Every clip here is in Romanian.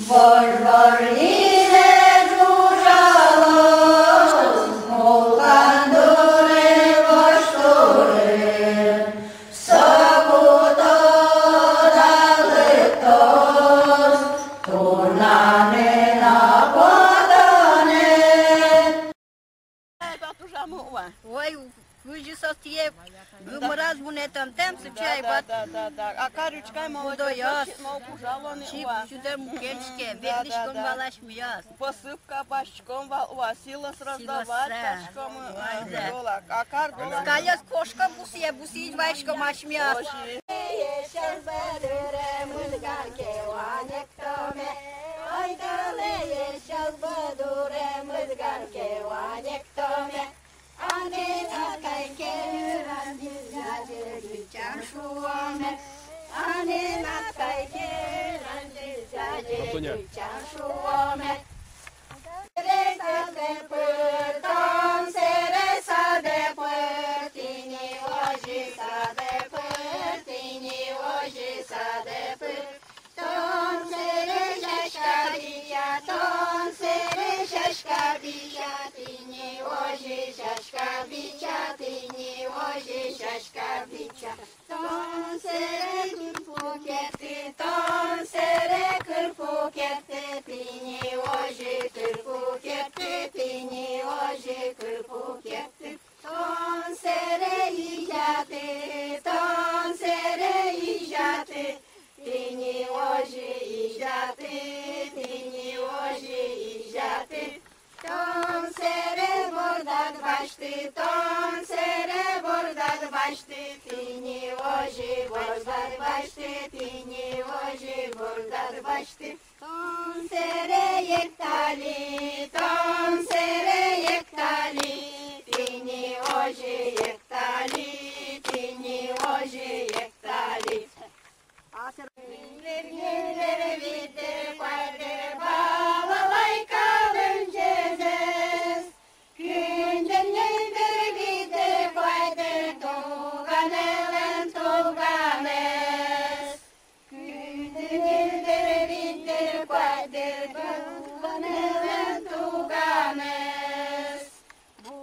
Borborile žužalos, mulkandure vošture, sakuto daliktos, turnane napotane. Ой, вы же со степ, гумораз бунетам тем случай бат. Да. А карючка молодой, мовку жалони у вас. Сюда мукельчке, ветлишком валаш мияс. Посыпка пачком у вас, силос раздавать пачком доллар. А кар доллар. Скаляс кошка буси двачком аш мияс. Yeşil bedire mızgar kevanek tome, aydale yeşil bedire mızgar kevanek tome. Anin akay keran dizgacır güçan şuame, anin akay keran dizgacır güçan şuame. Sere sade pırtan, sere sade pırtini, oji sade pırtini, oji sade pırtan, sere şaşka diya, ton sere şaşka diya, tini, oji şaşka diya, tini, oji şaşka diya, ton sere kırpı ketti, ton sere kırpı ketti, tini, oji kırpı ketti, tini, oji kırpı ketti, ton sere ijati, ton sere ijati, tini, oji ijati, tini, oji ijati, ton sere bordat baştı, ton sere bordat baştı, tini, oji bordat baştı, tini, oji bordat baştı, ton sere yektali, ton sere yektali, tini, oji yektali, tini, oji yektali. Günleri bitti, kaydır bağlalay kalın cezes. Günleri bitti, kaydır tuğanelen tuğanes. Günleri bitti, kaydır tuğanelen tuğanes. Bu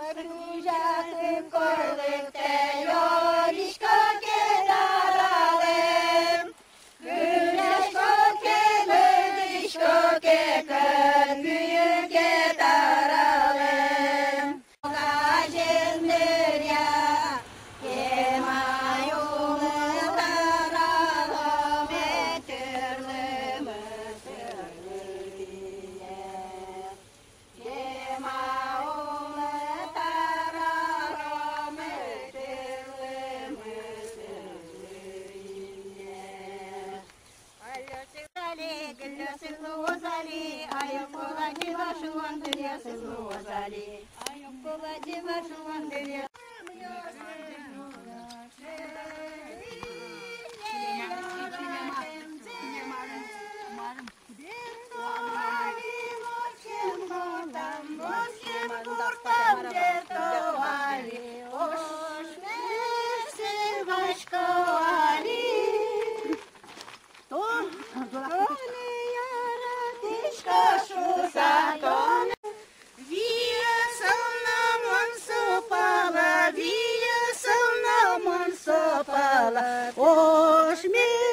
öpücatı kollukte yorişko kedaralem. Güneş koke, lüdiş koke, kön büyük kedaralem. Gacemdir ya, kemayolu taralım, etürlümüz diye. Kemayolu taralım, etürlümüz diye. Али, грязь лозали, айокола дива шуандыря лозали, айокола дива шуандыря. Ош мес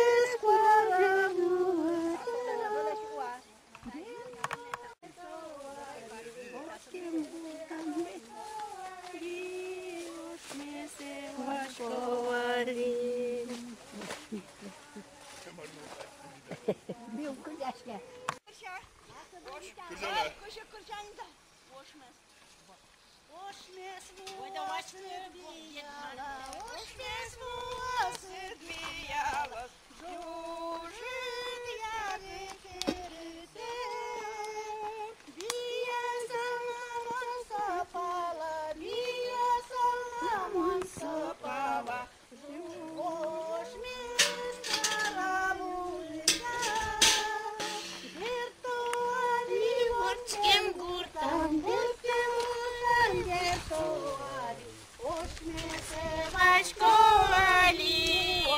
Ошмесе в школі,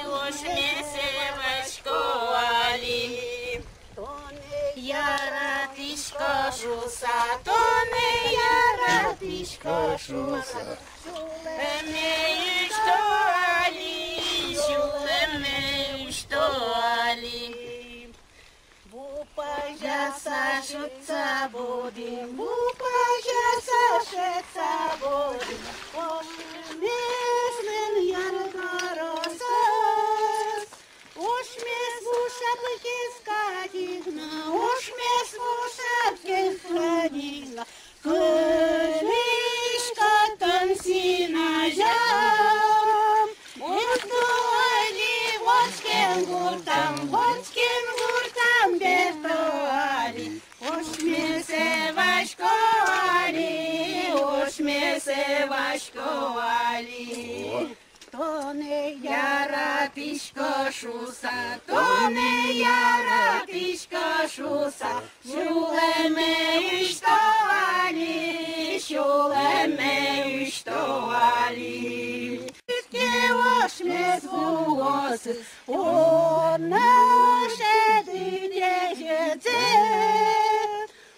ошмесе в школі. șusa, Doamne, iară pișcoșusa. Șulemești ali, șulemești ali. Bupăja să șuța bodin, bupăja să șuța bodin. Oșmeslen iară carosăs, oșmes bușa păchesca digna, oșmes bușa păchesca digna. Кылишка тансина жам, Бертуали, Вочкен гуртам Бертуали, Ошмесе вашковали. Тоне яра пишко шуса, тоне яра пишко шуса, Шулеме üstövali. Oșmes vuosız, ona ședinece,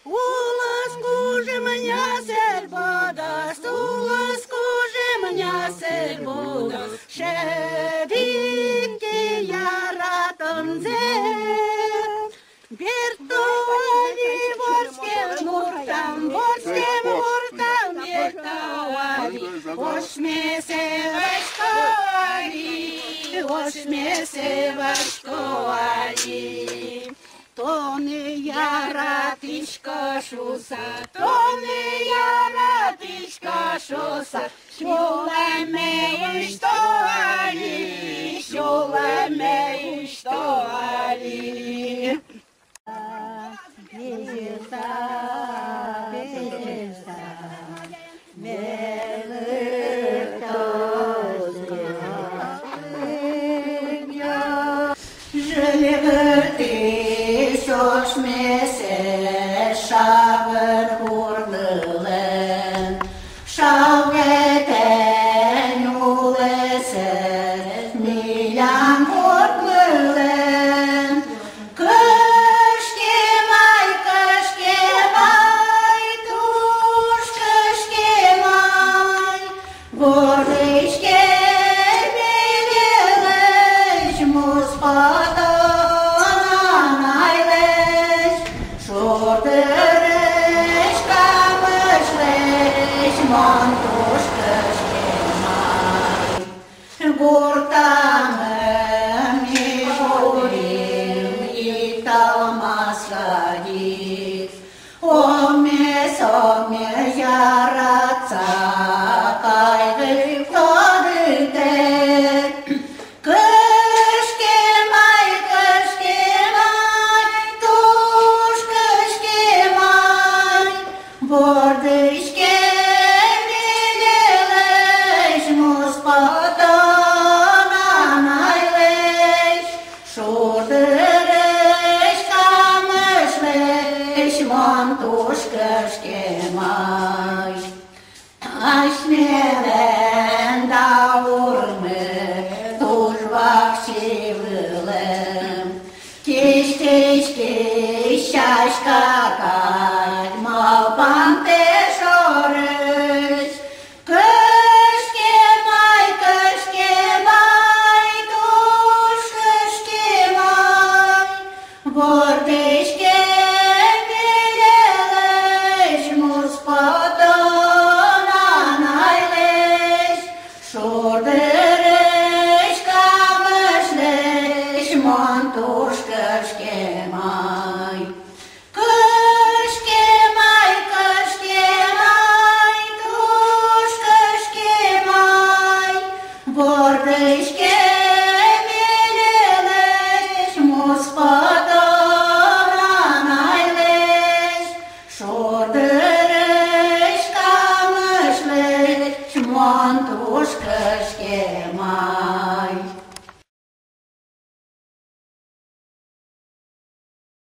Ulas kujemanya serbodas, ulas kujemanya serbodas, Ședince yaratan zer, Bertoli vorskem murtam, Bertoli, Oșmese vașkovali. Tone iara pișcoșusa, Tone iara pișcoșusa, Șuleme uștoali. Bejesa, Je le vârtiș oșmese șavăr hurlălen, șaugetenuleses milian hurlălen. Cășche mai, tuș cășche mai, vorbește milelești, muspătăna n-ai-lești, șordărești, camășlești, montuș cășche mai. Gurta-mă-mi jurim, ital masladit, Ome iarața, cai vei flodite. Cășche mai, tuș cășche mai, vordește milelești, muspătăna n-ai-lești, șurdărești, camășlești, montuș cășche mai. Așmelen da urmă, tuș vac și vâlăm, Chiș, șașcacari, m-au panteșorăși. Cășche mai, tuș cășche mai, vorbește milelești, muspătăna n-ai-lești, șordărești, camășlești, montuș cășche mai. Cășche mai, tuș cășche mai, vorbește milelești, muspătăna n-ai-lești, șordărești, camășlești, montuș cășche mai.